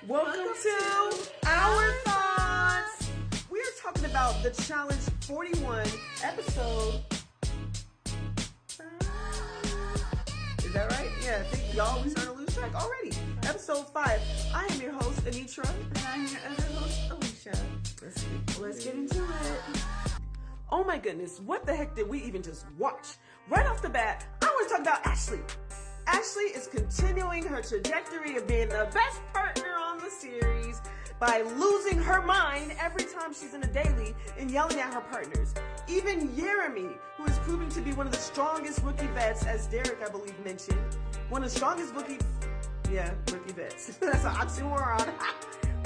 Welcome to Our Thoughts. We're talking about the Challenge 41 episode. Is that right? Yeah, I think y'all, we starting to lose track already. Episode 5. I am your host, Anitra. And I'm your other host, Alicia. Let's get into it. Oh my goodness, what the heck did we even just watch? Right off the bat, I want to talk about Ashley. Ashley is continuing her trajectory of being the best partner on the series by losing her mind every time she's in a daily and yelling at her partners. Even YEREMI, who is proving to be one of the strongest rookie vets, as Derek, I believe, mentioned, one of the strongest rookie vets. That's an oxymoron.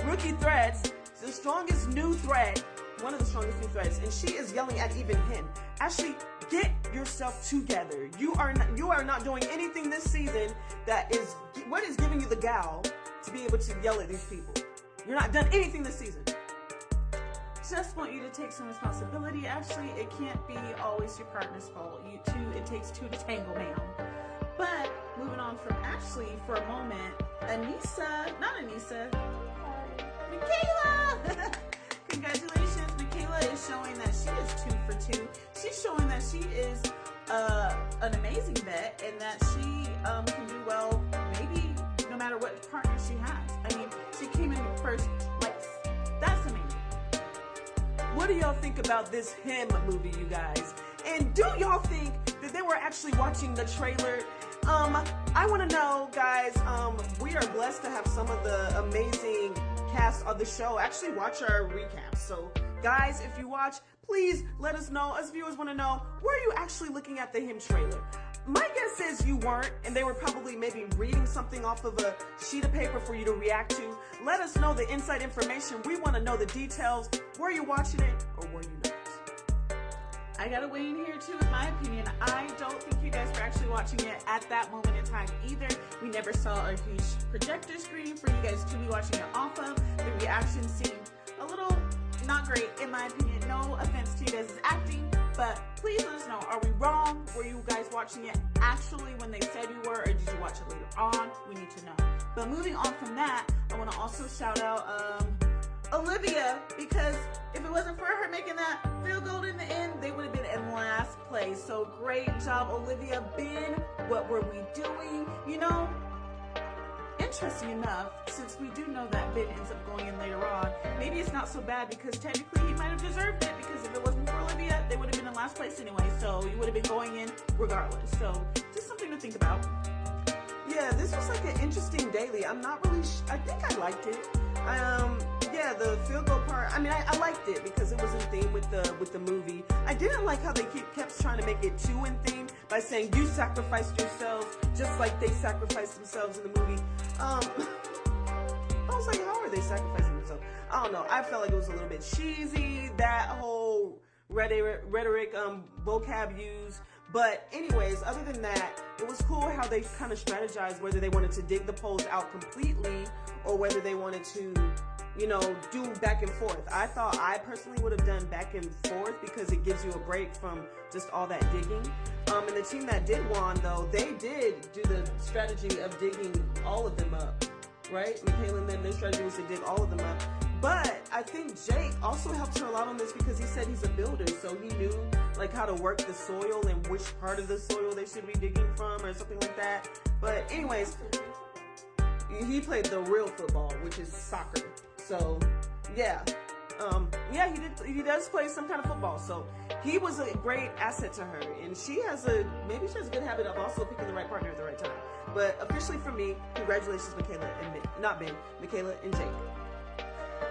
Rookie threats, the strongest new threat, one of the strongest new threats, and she is yelling at even him. Ashley, get yourself together. You are not doing anything this season that is what is giving you the gall to be able to yell at these people. You're not done anything this season. Just want you to take some responsibility, Ashley. It can't be always your partner's fault. It takes two to tango, ma'am. But moving on from Ashley for a moment, Michaela! Congratulations, Michaela is showing that she is 2 for 2. She's showing that she is an amazing vet and that she can do well maybe no matter what partner she has. I mean, she came in first place. That's amazing. What do y'all think about this Him movie, you guys? And do y'all think that they were actually watching the trailer? I want to know, guys, we are blessed to have some of the amazing cast of the show actually watch our recaps. So, guys, if you watch, please let us know. Us viewers want to know, were you actually looking at the Him trailer? My guess is you weren't, and they were probably maybe reading something off of a sheet of paper for you to react to. Let us know the inside information. We want to know the details. Were you watching it, or were you not? I gotta weigh in here too with my opinion. I don't think you guys were actually watching it at that moment in time either. We never saw a huge projector screen for you guys to be watching it off of. The reaction seemed a little not great in my opinion. No offense to you guys' acting, but please let us know. Are we wrong? Were you guys watching it actually when they said you were, or did you watch it later on? We need to know. But moving on from that, I want to also shout out Olivia, because if it wasn't for her making that field goal in the end, they would have been in last place. So great job, Olivia. Ben, what were we doing? You know, interesting enough, since we do know that Ben ends up going in later on, maybe it's not so bad because technically he might have deserved it, because if it wasn't for Olivia, they would have been in last place anyway. So you would have been going in regardless. So just something to think about. Yeah, this was like an interesting daily. I'm not really I think I liked it. Yeah, the field goal part, I mean, I liked it because it was in theme with the movie. I didn't like how they kept trying to make it too in theme by saying you sacrificed yourselves just like they sacrificed themselves in the movie. I was like, how are they sacrificing themselves? I don't know. I felt like it was a little bit cheesy, that whole rhetoric vocab used. But anyways, other than that, it was cool how they kind of strategized whether they wanted to dig the polls out completely or whether they wanted to, you know, do back and forth. I thought I personally would have done back and forth because it gives you a break from just all that digging. And the team that did won, though, they did do the strategy of digging all of them up, right? Michaela and them, their strategy was to dig all of them up. But I think Jake also helped her a lot on this because he said he's a builder, so he knew like how to work the soil and which part of the soil they should be digging from or something like that. But anyways, he played the real football, which is soccer. So yeah, yeah, he does play some kind of football. So he was a great asset to her, and maybe she has a good habit of also picking the right partner at the right time. But officially for me, congratulations, Michaela and Michaela and Jake.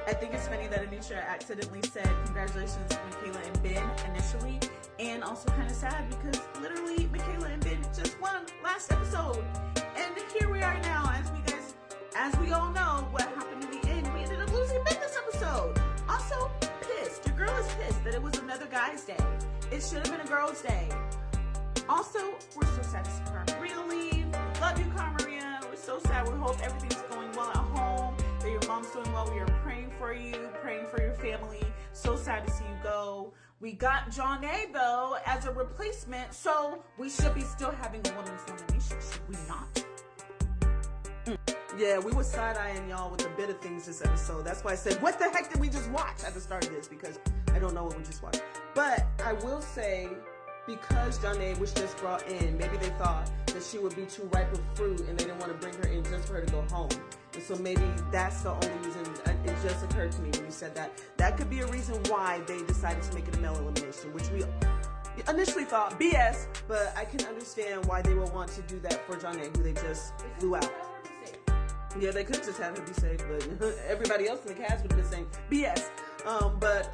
I think it's funny that Anisha accidentally said congratulations to Michaela and Ben initially, and also kind of sad because literally Michaela and Ben just won last episode, and here we are now. As we all know, what happened in the end, we ended up losing Ben this episode. Also pissed. Your girl is pissed that it was another guy's day. It should have been a girl's day. Also, we're so sad to see Carmaria leave. Love you, Carmaria. We're so sad. We hope everything's going well at home, that your mom's doing well. We are praying for you, praying for your family. So sad to see you go. We got John A, though, as a replacement, so we should be still having a women's nomination, should we not? Yeah, we were side-eyeing y'all with a bit of things this episode. That's why I said, what the heck did we just watch at the start of this? Because I don't know what we just watched. But I will say, because Janae was just brought in, maybe they thought that she would be too ripe of fruit and they didn't want to bring her in just for her to go home. And so maybe that's the only reason. It just occurred to me when you said that. That could be a reason why they decided to make it a male elimination, which we initially thought BS, but I can understand why they would want to do that for Janae, who they just flew out. Yeah, they could just have her be safe, but everybody else in the cast would have been saying BS. But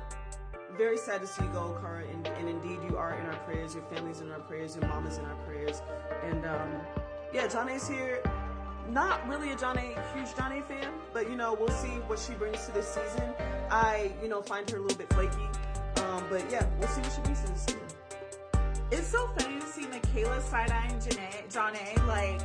very sad to see you go, Cara, and indeed you are in our prayers. Your family's in our prayers. Your mom is in our prayers. And yeah, Janae's here. Not really a huge Janae fan, but you know, we'll see what she brings to this season. I, find her a little bit flaky. But yeah, we'll see what she brings to this season. It's so funny to see Michaela side-eyeing Janae, like,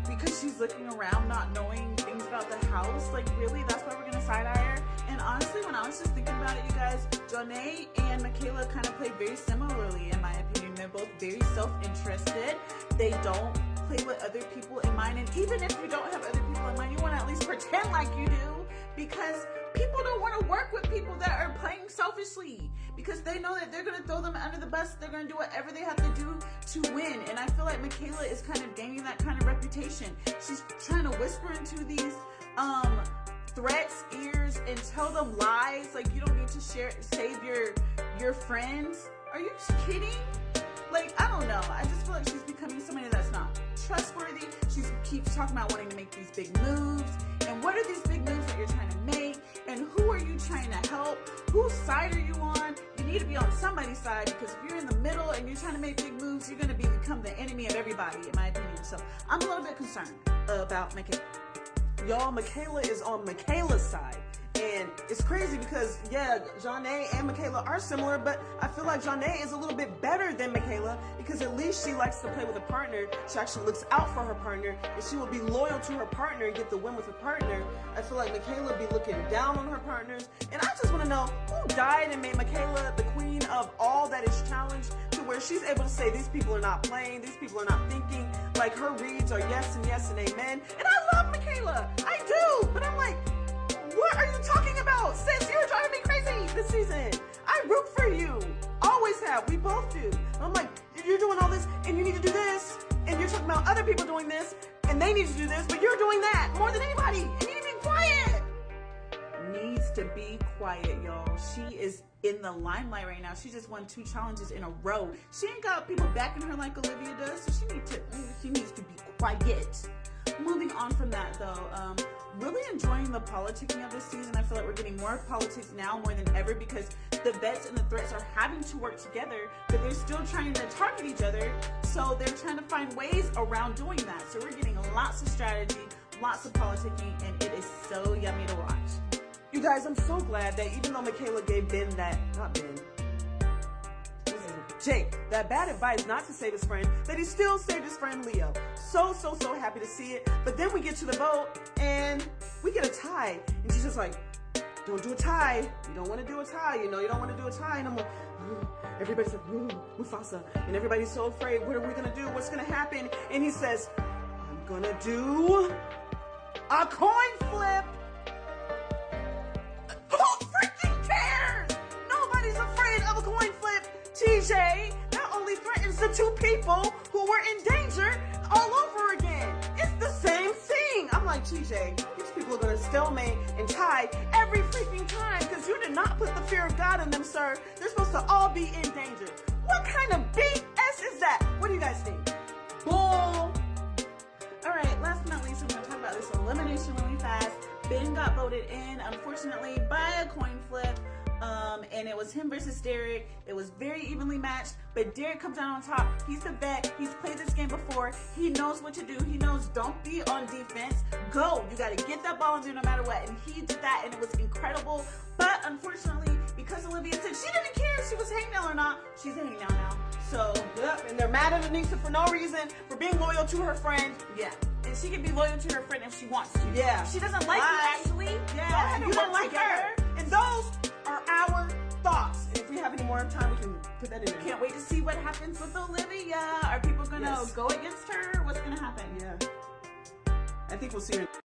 because she's looking around not knowing things about the house. Like, really? That's why we're going to side-eye her? And honestly, when I was just thinking about it, you guys, Janae and Michaela kind of play very similarly, in my opinion. They're both very self-interested. They don't play with other people in mind. And even if you don't have other people in mind, you want to at least pretend like you do, because people don't want to work with people that are playing selfishly, because they know that they're going to throw them under the bus. They're going to do whatever they have to do to win. And I feel like Michaela is kind of gaining that kind of reputation. She's trying to whisper into these threats ears and tell them lies, like, you don't need to save your friends. Are you kidding? Like, I don't know. I just feel like she's becoming somebody that's not trustworthy. She keeps talking about wanting to make these big moves. And what are these big moves that you're trying to make? And who are you trying to help? Whose side are you on? You need to be on somebody's side, because if you're in the middle and you're trying to make big moves, you're going to become the enemy of everybody, in my opinion. So I'm a little bit concerned about Michaela. Y'all, Michaela is on Michaela's side. And it's crazy because, yeah, Janae and Michaela are similar, but I feel like Janae is a little bit better than Michaela, because at least she likes to play with a partner. She actually looks out for her partner, and she will be loyal to her partner and get the win with her partner. I feel like Michaela be looking down on her partners. And I just want to know who died and made Michaela the queen of all that is challenged, to where she's able to say these people are not playing, these people are not thinking. Like, her reads are yes and yes and amen. And I love Michaela. I do. But I'm like, what are you talking about? Sis, you're driving me crazy this season. I root for you. Always have. We both do. I'm like, you're doing all this, and you need to do this, and you're talking about other people doing this, and they need to do this, but you're doing that more than anybody. And you need to be quiet. Needs to be quiet, y'all. She is in the limelight right now. She just won 2 challenges in a row. She ain't got people backing her like Olivia does, so she needs to be quiet. Moving on from that, though, really enjoying the politicking of this season. I feel like we're getting more politics now more than ever, because the vets and the threats are having to work together, but they're still trying to target each other. So they're trying to find ways around doing that. So we're getting lots of strategy, lots of politicking, and it is so yummy to watch. You guys, I'm so glad that even though Michaela gave Jake that bad advice not to save his friend, that he still saved his friend Leo. So happy to see it. But then we get to the vote and we get a tie. And she's just like, don't do a tie. You don't want to do a tie. You know, you don't want to do a tie. And I'm like, everybody's like, Mufasa. And everybody's so afraid. What are we going to do? What's going to happen? And he says, I'm going to do a coin flip. Who freaking cares? Nobody's afraid of a coin flip. TJ, that only threatens the 2 people who were in danger all over again. It's the same thing. I'm like, TJ, these people are going to stalemate and tie every freaking time, because you did not put the fear of God in them, sir. They're supposed to all be in danger. What kind of BS is that? What do you guys think? Bull. All right, last but not least, I'm going to talk about this elimination really fast. Ben got voted in, unfortunately, by a coin flip. And it was him versus Derek. It was very evenly matched, but Derek comes out on top. He's the vet. He's played this game before. He knows what to do. He knows don't be on defense. Go. You got to get that ball in there no matter what. And he did that, and it was incredible. But unfortunately, because Olivia said she didn't care if she was hanging down or not, she's hanging down now. So, yep, and they're mad at Anissa for no reason, for being loyal to her friend. Yeah. And she can be loyal to her friend if she wants to. Yeah. If she doesn't like you, actually. Yeah. You don't like her. And those are our thoughts. And if we have any more time, we can put that in there. Can't wait to see what happens with Olivia. Are people going to go against her? What's going to happen? Yeah. I think we'll see her.